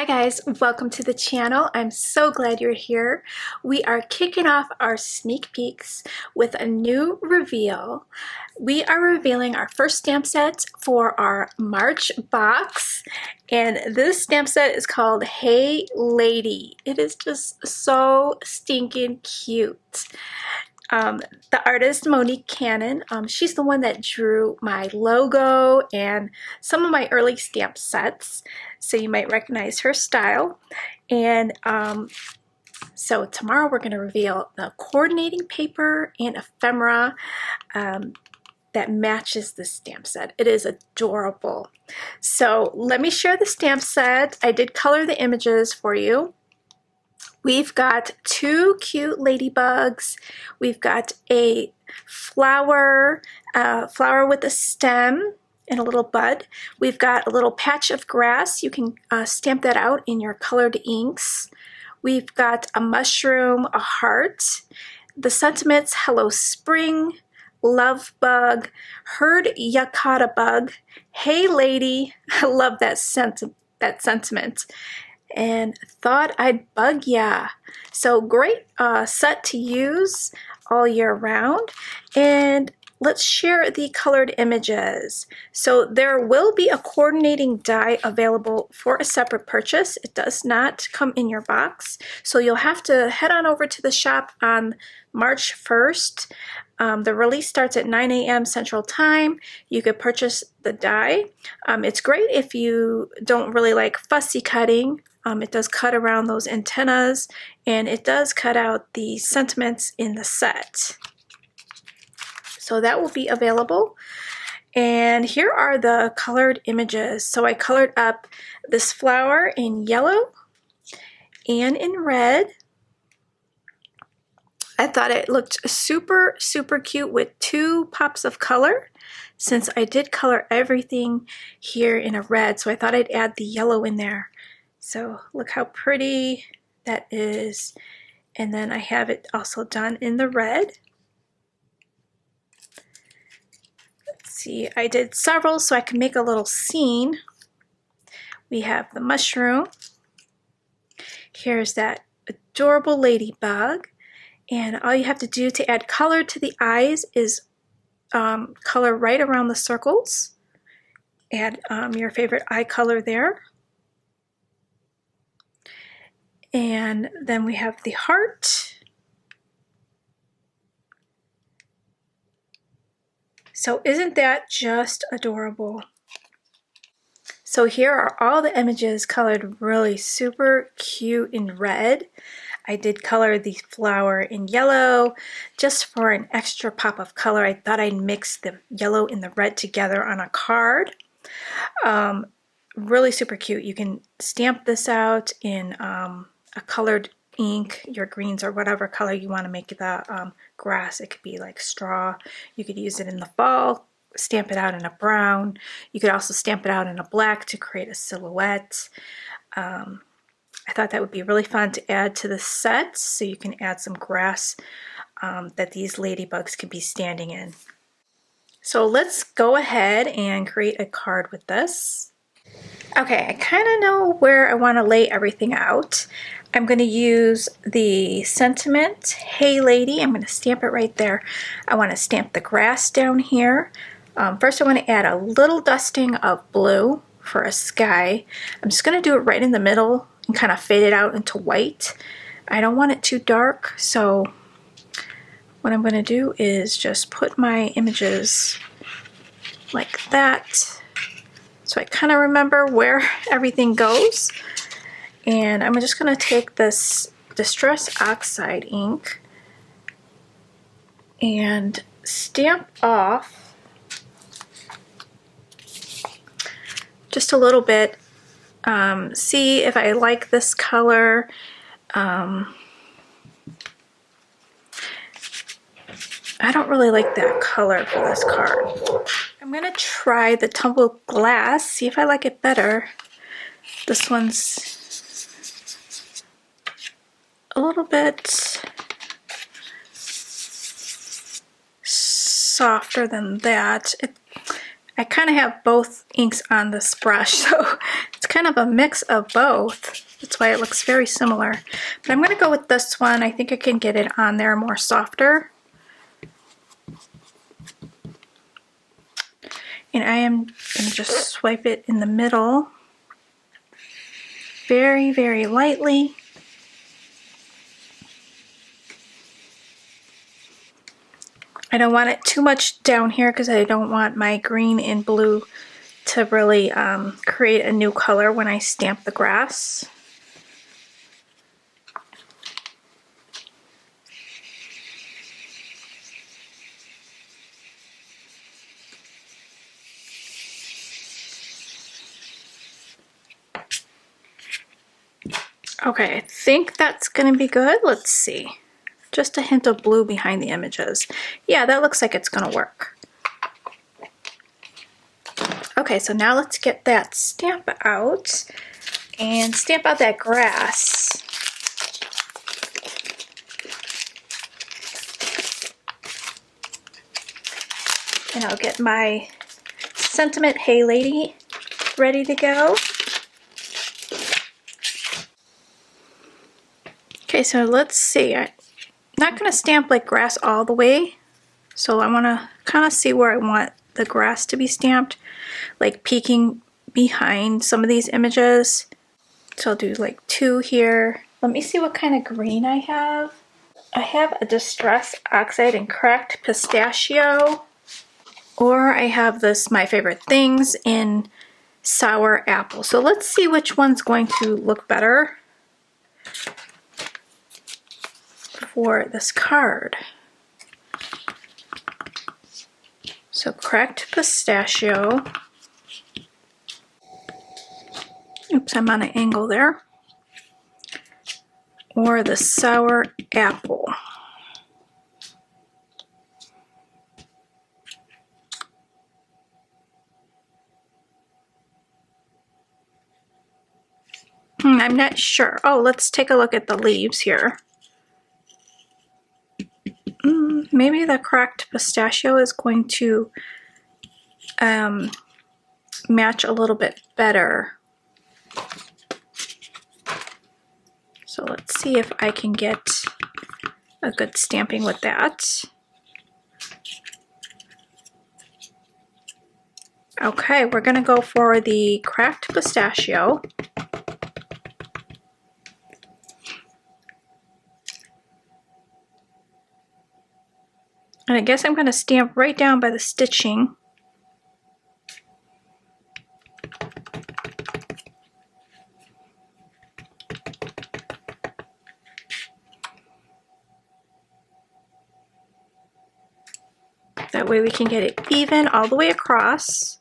Hi guys, welcome to the channel. I'm so glad you're here. We are kicking off our sneak peeks with a new reveal. We are revealing our first stamp set for our March box, and this stamp set is called Hey Lady. It is just so stinking cute. The artist Monique Cannon, she's the one that drew my logo and some of my early stamp sets, so you might recognize her style. And so tomorrow we're going to reveal the coordinating paper and ephemera that matches the stamp set. It is adorable. So let me share the stamp set. I did color the images for you. We've got two cute ladybugs. We've got a flower with a stem and a little bud. We've got a little patch of grass. You can stamp that out in your colored inks. We've got a mushroom, a heart. The sentiments: hello spring, love bug, heard yakata bug, hey lady. I love that sentiment. And thought I'd bug ya. So great set to use all year round. And let's share the colored images. So there will be a coordinating die available for a separate purchase. It does not come in your box. So you'll have to head on over to the shop on March 1st. The release starts at 9 a.m. Central Time. You could purchase the die. It's great if you don't really like fussy cutting. It does cut around those antennas, and it does cut out the sentiments in the set. So that will be available. And here are the colored images. So I colored up this flower in yellow and in red. I thought it looked super, super cute with two pops of color, since I did color everything here in a red, so I thought I'd add the yellow in there. So look how pretty that is. And then I have it also done in the red. Let's see, I did several so I can make a little scene. We have the mushroom. Here's that adorable ladybug. And all you have to do to add color to the eyes is color right around the circles. Add your favorite eye color there. And then we have the heart. So isn't that just adorable? So here are all the images colored really super cute in red. I did color the flower in yellow just for an extra pop of color. I thought I'd mix the yellow and the red together on a card. Really super cute. You can stamp this out in a colored ink, your greens or whatever color you want to make the grass. It could be like straw. You could use it in the fall, stamp it out in a brown. You could also stamp it out in a black to create a silhouette. I thought that would be really fun to add to the set, so you can add some grass that these ladybugs could be standing in. So let's go ahead and create a card with this. Okay, I kind of know where I want to lay everything out. I'm going to use the sentiment, hey lady. I'm going to stamp it right there. I want to stamp the grass down here. First I want to add a little dusting of blue for a sky. I'm just going to do it right in the middle and kind of fade it out into white. I don't want it too dark, so what I'm going to do is just put my images like that, so I kind of remember where everything goes. And I'm just going to take this Distress Oxide ink and stamp off just a little bit. See if I like this color. I don't really like that color for this card. I'm going to try the tumbled glass, see if I like it better. This one's a little bit softer than that. I kind of have both inks on this brush, so it's kind of a mix of both. That's why it looks very similar. But I'm going to go with this one. I think I can get it on there more softer. And I am going to just swipe it in the middle very, very lightly. I don't want it too much down here because I don't want my green and blue to really create a new color when I stamp the grass. Okay, I think that's going to be good. Let's see. Just a hint of blue behind the images. Yeah, that looks like it's going to work. Okay, so now let's get that stamp out and stamp out that grass. And I'll get my Sentiment Hey Lady ready to go. Okay, so let's see. I'm not going to stamp like grass all the way. So I want to kind of see where I want the grass to be stamped, like peeking behind some of these images. So I'll do like 2 here. Let me see what kind of green I have. I have a Distress Oxide and Cracked Pistachio. Or I have this My Favorite Things in Sour Apple. So let's see which one's going to look better for this card. So Cracked Pistachio. Oops, I'm on an angle there. Or the Sour Apple. I'm not sure. Oh, let's take a look at the leaves here. Maybe the Cracked Pistachio is going to match a little bit better. So let's see if I can get a good stamping with that. Okay, we're going to go for the Cracked Pistachio. And I guess I'm going to stamp right down by the stitching. That way we can get it even all the way across.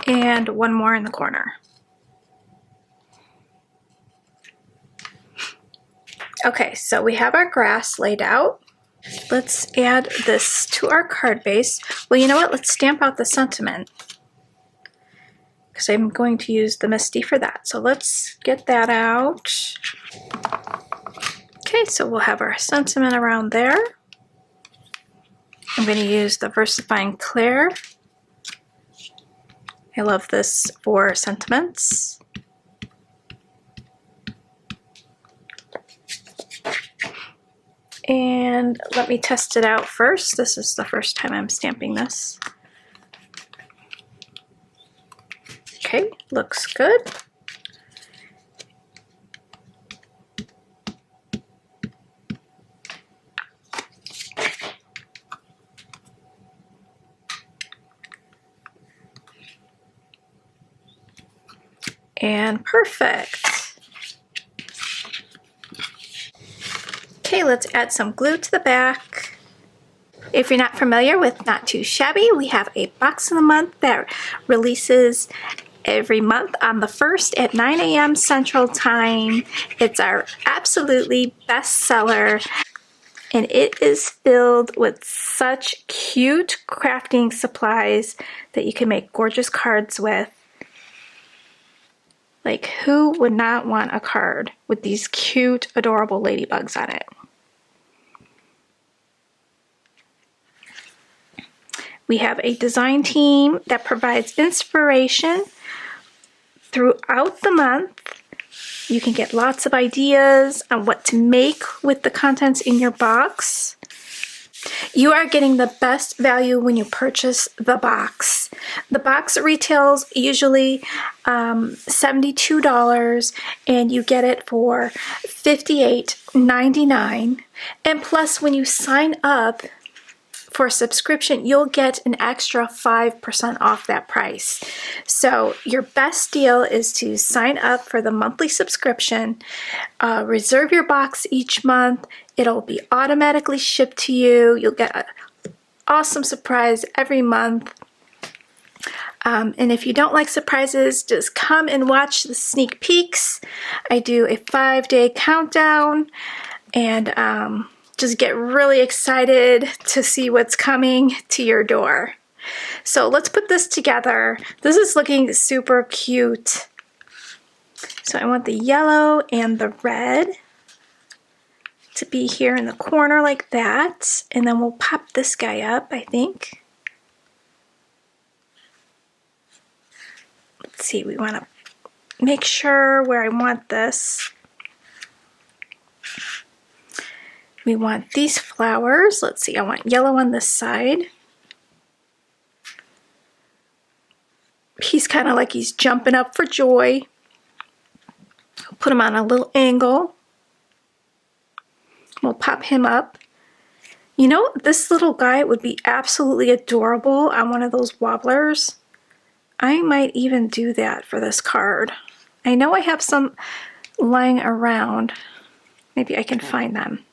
And one more in the corner. Okay, so we have our grass laid out. Let's add this to our card base. Well, you know what? Let's stamp out the sentiment, because I'm going to use the Misty for that. So let's get that out. Okay, so we'll have our sentiment around there. I'm going to use the Versifying Clair. I love this for sentiments. And let me test it out first. This is the first time I'm stamping this. Okay, looks good. And perfect. Okay, let's add some glue to the back. If you're not familiar with Not Too Shabby, we have a box of the month that releases every month on the 1st at 9 a.m. Central Time. It's our absolutely best seller. and it is filled with such cute crafting supplies that you can make gorgeous cards with. Like, who would not want a card with these cute, adorable ladybugs on it? We have a design team that provides inspiration throughout the month. You can get lots of ideas on what to make with the contents in your box. You are getting the best value when you purchase the box. The box retails usually $72 and you get it for $58.99. And plus, when you sign up for a subscription, you'll get an extra 5% off that price. So your best deal is to sign up for the monthly subscription, reserve your box each month. It'll be automatically shipped to you. You'll get an awesome surprise every month. And if you don't like surprises, just come and watch the sneak peeks. I do a 5-day countdown, and just get really excited to see what's coming to your door. So let's put this together. This is looking super cute. So I want the yellow and the red to be here in the corner like that. And then we'll pop this guy up, I think. Let's see, we want to make sure where I want this. We want these flowers. Let's see, I want yellow on this side. He's kind of like he's jumping up for joy. I'll put him on a little angle. We'll pop him up. You know, this little guy would be absolutely adorable on one of those wobblers. I might even do that for this card. I know I have some lying around. Maybe I can find them.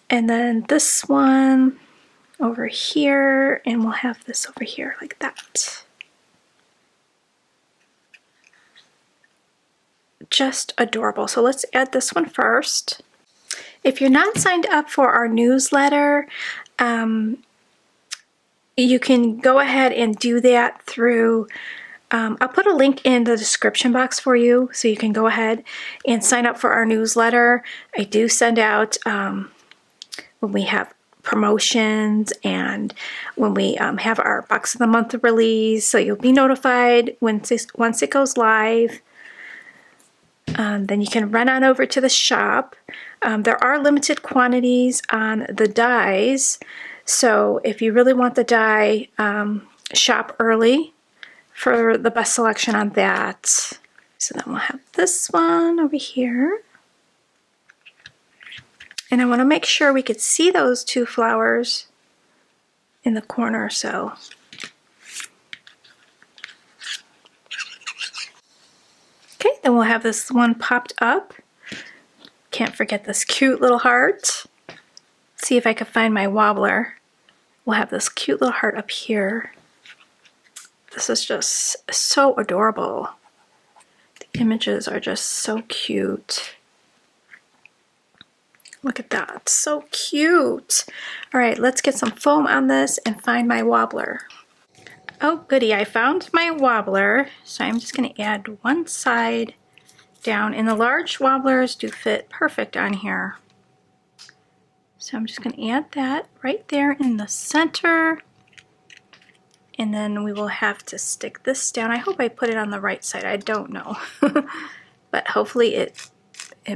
And then this one over here, and we'll have this over here like that. Just adorable. So let's add this one first. If you're not signed up for our newsletter, you can go ahead and do that through, I'll put a link in the description box for you so you can go ahead and sign up for our newsletter. I do send out when we have promotions and when we have our box of the month release, so you'll be notified once it goes live. Then you can run on over to the shop. There are limited quantities on the dies, so if you really want the die, shop early for the best selection on that. So then we'll have this one over here. And I want to make sure we could see those two flowers in the corner, so. Okay, then we'll have this one popped up. Can't forget this cute little heart. See if I can find my wobbler. We'll have this cute little heart up here. This is just so adorable. The images are just so cute. Look at that, so cute. All right, let's get some foam on this and find my wobbler. Oh goody, I found my wobbler. So I'm just gonna add one side down, and the large wobblers do fit perfect on here. So I'm just gonna add that right there in the center. And then we will have to stick this down. I hope I put it on the right side, I don't know. But hopefully it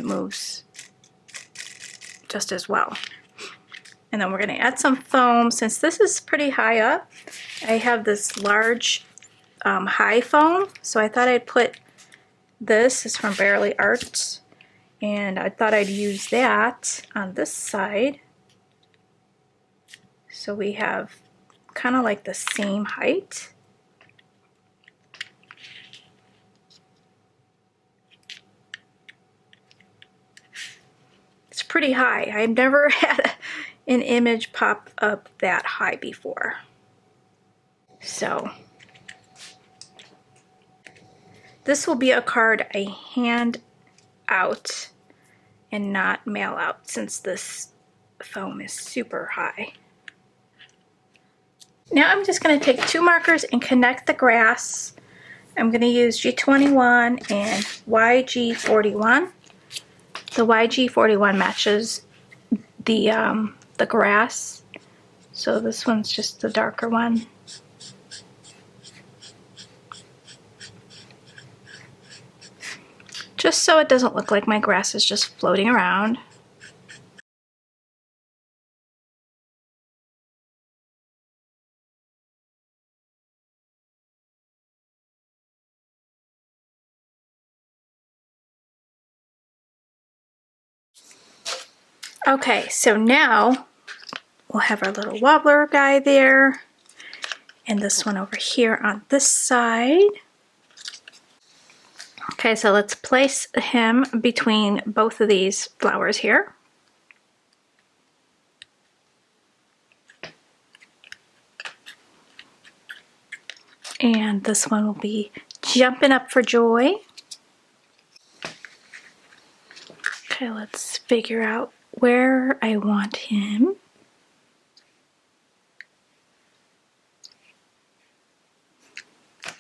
moves just as well. And then we're going to add some foam. Since this is pretty high up, I have this large high foam, so I thought I'd put this is from Barely Arts, and I thought I'd use that on this side, so we have kind of like the same height. It's pretty high. I've never had an image pop up that high before. So this will be a card I hand out and not mail out, since this foam is super high. Now I'm just going to take 2 markers and connect the grass. I'm going to use G21 and YG41. The YG41 matches the grass, so this one's just the darker one. Just so it doesn't look like my grass is just floating around. Okay, so now we'll have our little wobbler guy there, and this one over here on this side. Okay, so let's place him between both of these flowers here. And this one will be jumping up for joy. Okay, let's figure out where I want him.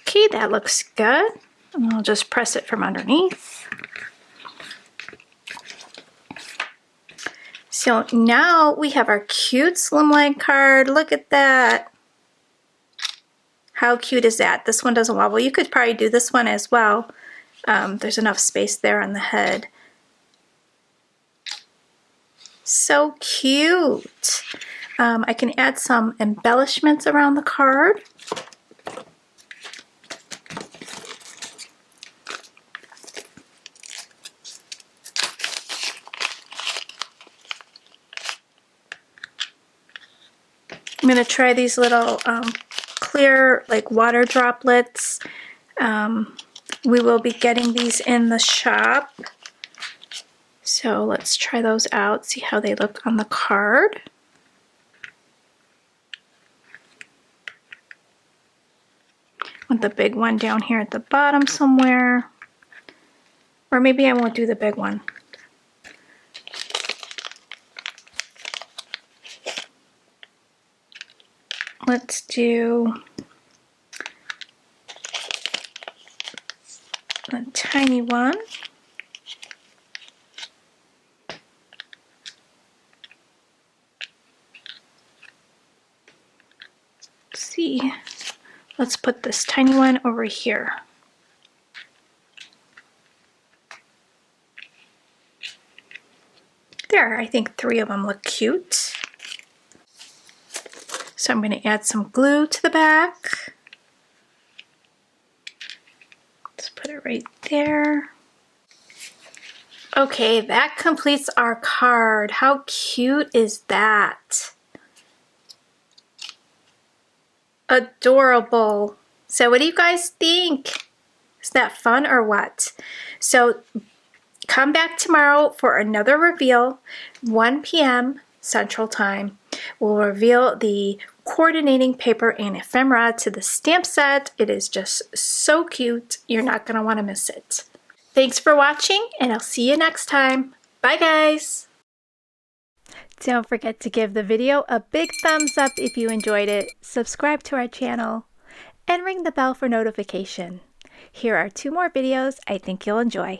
Okay, that looks good. And I'll just press it from underneath. So now we have our cute slimline card. Look at that. How cute is that? This one doesn't wobble. You could probably do this one as well. There's enough space there on the head. So cute. I can add some embellishments around the card. I'm going to try these little clear like water droplets. We will be getting these in the shop. So let's try those out, see how they look on the card. Want the big one down here at the bottom somewhere. Or maybe I won't do the big one. Let's do a tiny one. Let's see, let's put this tiny one over here. There, I think 3 of them look cute. So I'm going to add some glue to the back. Let's put it right there. Okay, that completes our card. How cute is that? Adorable. So what do you guys think? Is that fun or what? So come back tomorrow for another reveal, 1 p.m. Central Time. We'll reveal the coordinating paper and ephemera to the stamp set. It is just so cute. You're not going to want to miss it. Thanks for watching, and I'll see you next time. Bye, guys. Don't forget to give the video a big thumbs up if you enjoyed it, subscribe to our channel, and ring the bell for notification. Here are 2 more videos I think you'll enjoy.